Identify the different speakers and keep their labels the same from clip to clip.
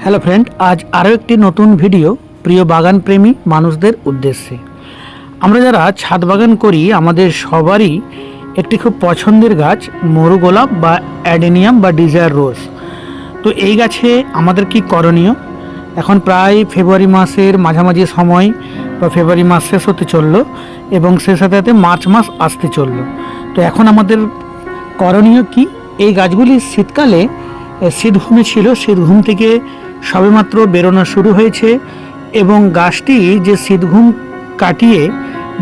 Speaker 1: Hello friend, আজ আরও একটি নতুন ভিডিও প্রিয় বাগান প্রেমী মানুষদের উদ্দেশ্যে। আমরা যারা ছাদ বাগান করি আমাদের সবারই একটি খুব পছন্দের গাছ মরু গোলাপ বা অ্যাডেনিয়াম বা ডিজায়ার রোজ। তো এই গাছে আমাদের কি করণীয়? এখন প্রায় ফেব্রুয়ারি মাসের মাঝামাঝি সময় বা ফেব্রুয়ারি মাস শেষ হতে চললো এবং সে সাথে সাথে মার্চ মাস আসতে চললো। তো এখন আমাদের করণীয় কি? এই গাছগুলি শীতকালে শীতঘুমে ছিল, শীতঘুম থেকে সবেমাত্র বেরোনো শুরু হয়েছে এবং গাছটি যে শীতঘুম কাটিয়ে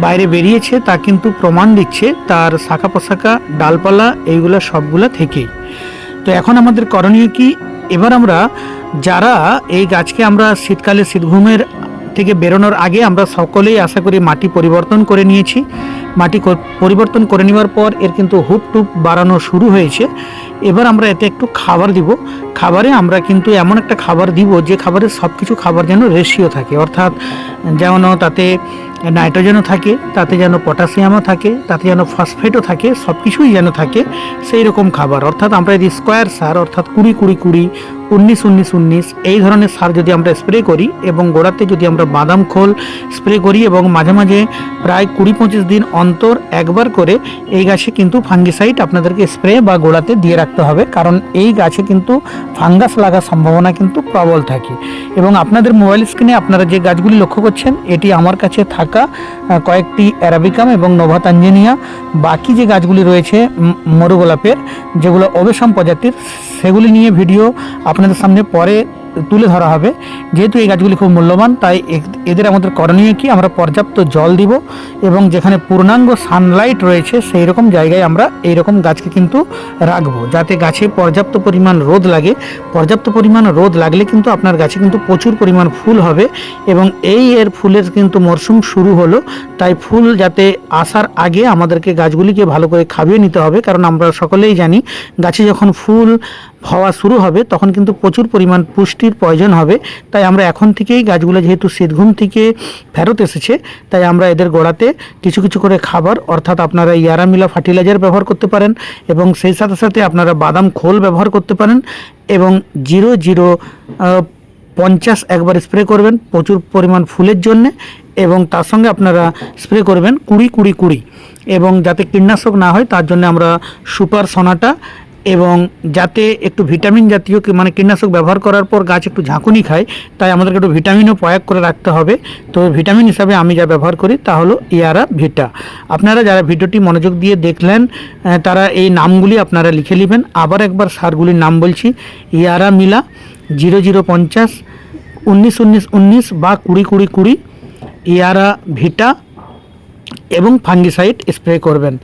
Speaker 1: বাইরে বেরিয়েছে তা কিন্তু প্রমাণ দিচ্ছে তার শাখা প্রশাখা ডালপালা এইগুলো সবগুলো থেকেই। তো এখন আমাদের করণীয় কি? এবার আমরা যারা এই গাছকে আমরা শীতকালে শীতঘুমের থেকে বেরোনোর আগে আমরা সকলেই আশা করি মাটি পরিবর্তন করে নিয়েছি। মাটি পরিবর্তন করে নেওয়ার পর এর কিন্তু হুপ টুপ বাড়ানো শুরু হয়েছে। এবার আমরা এতে একটু খাবার দিব। খাবারে আমরা কিন্তু এমন একটা খাবার দিব যে খাবারের সব কিছু খাবার যেন রেশিও থাকে, অর্থাৎ যেন তাতে নাইট্রোজেনও থাকে, তাতে যেন পটাশিয়ামও থাকে, তাতে যেন ফসফেটও থাকে, সব কিছুই যেন থাকে সেই রকম খাবার। অর্থাৎ আমরা যদি স্কোয়ার সার অর্থাৎ 20-20-20, 19-19-19 এই ধরনের সার যদি আমরা স্প্রে করি এবং গোড়াতে যদি আমরা বাদাম খোল স্প্রে করি এবং মাঝে মাঝে প্রায় 20-25 দিন অন্তর একবার করে এই গাছে কিন্তু ফাঙ্গিসাইড আপনাদেরকে স্প্রে বা গোড়াতে দিয়ে রাখতে হবে, কারণ এই গাছে কিন্তু ফাঙ্গাস লাগার সম্ভাবনা কিন্তু প্রবল থাকে। এবং আপনাদের মোবাইল স্ক্রিনে আপনারা যে গাছগুলি লক্ষ্য করছেন এটি আমার কাছে থাকা কয়েকটি অ্যারাবিকাম এবং নোভা তানজানিয়া, বাকি যে গাছগুলি রয়েছে মরু গোলাপের যেগুলো ওবেসাম প্রজাতির, সেগুলি নিয়ে ভিডিও আপনাদের সামনে পরে তুলে ধরা হবে। যেহেতু এই গাছগুলি খুব মূল্যবান তাই এদের আমাদের করণীয় কি? আমরা পর্যাপ্ত জল দিব এবং যেখানে পূর্ণাঙ্গ সানলাইট রয়েছে সেই রকম জায়গায় আমরা এই রকম গাছকে কিন্তু রাখবো, যাতে গাছে পর্যাপ্ত পরিমাণ রোদ লাগে। পর্যাপ্ত পরিমাণ রোদ লাগলে কিন্তু আপনার গাছে কিন্তু প্রচুর পরিমাণ ফুল হবে এবং এর ফুলের কিন্তু মরশুম শুরু হলো। তাই ফুল যাতে আসার আগে আমাদেরকে গাছগুলিকে ভালো করে খাবিয়ে নিতে হবে, কারণ আমরা সকলেই জানি গাছে যখন ফুল হওয়া শুরু হবে তখন কিন্তু প্রচুর পরিমাণ পুষ্টির প্রয়োজন হবে। তাই আমরা এখন থেকেই গাছগুলো যেহেতু শীতঘুম থেকে ফেরত এসেছে তাই আমরা এদের গোড়াতে কিছু কিছু করে খাবার, অর্থাৎ আপনারা ইয়ারামিলা ফার্টিলাইজার ব্যবহার করতে পারেন এবং সেই সাথে সাথে আপনারা বাদাম খোল ব্যবহার করতে পারেন এবং 0-0-50 একবার স্প্রে করবেন প্রচুর পরিমাণ ফুলের জন্যে এবং তার সঙ্গে আপনারা স্প্রে করবেন 20-20-20 এবং যাতে কীটনাশক না হয় তার জন্য আমরা সুপার সোনাটা এবং যাতে একটু ভিটামিন জাতীয় মানে কীটনাশক ব্যবহার করার পর গাছ একটু ঝাঁকুনি খায় তাই আমাদেরকে একটু ভিটামিনও প্রয়োগ করে রাখতে হবে। তো ভিটামিন হিসাবে আমি যা ব্যবহার করি তা হলো ইয়ারা ভিটা। আপনারা যারা ভিডিওটি মনোযোগ দিয়ে দেখলেন তারা এই নামগুলি আপনারা লিখে নেবেন। আবার একবার সারগুলির নাম বলছি: ইয়ারা মিলা 0-0-50, 19-19-19 বা 20-20-20, ইয়ারা ভিটা এবং ফাঙ্গিসাইড স্প্রে করবেন।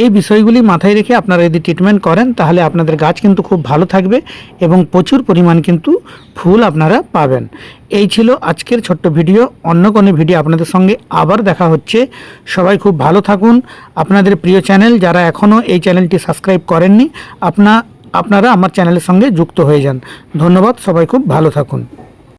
Speaker 1: এই বিষয়গুলি মাথায় রেখে আপনারা যদি ট্রিটমেন্ট করেন তাহলে আপনাদের গাছ কিন্তু খুব ভালো থাকবে এবং প্রচুর পরিমাণ কিন্তু ফুল আপনারা পাবেন। এই ছিল আজকের ছোট্ট ভিডিও। অন্য কোনো ভিডিও আপনাদের সঙ্গে আবার দেখা হচ্ছে। সবাই খুব ভালো থাকুন। আপনাদের প্রিয় চ্যানেল, যারা এখনও এই চ্যানেলটি সাবস্ক্রাইব করেননি আপনারা আমার চ্যানেলের সঙ্গে যুক্ত হয়ে যান। ধন্যবাদ। সবাই খুব ভালো থাকুন।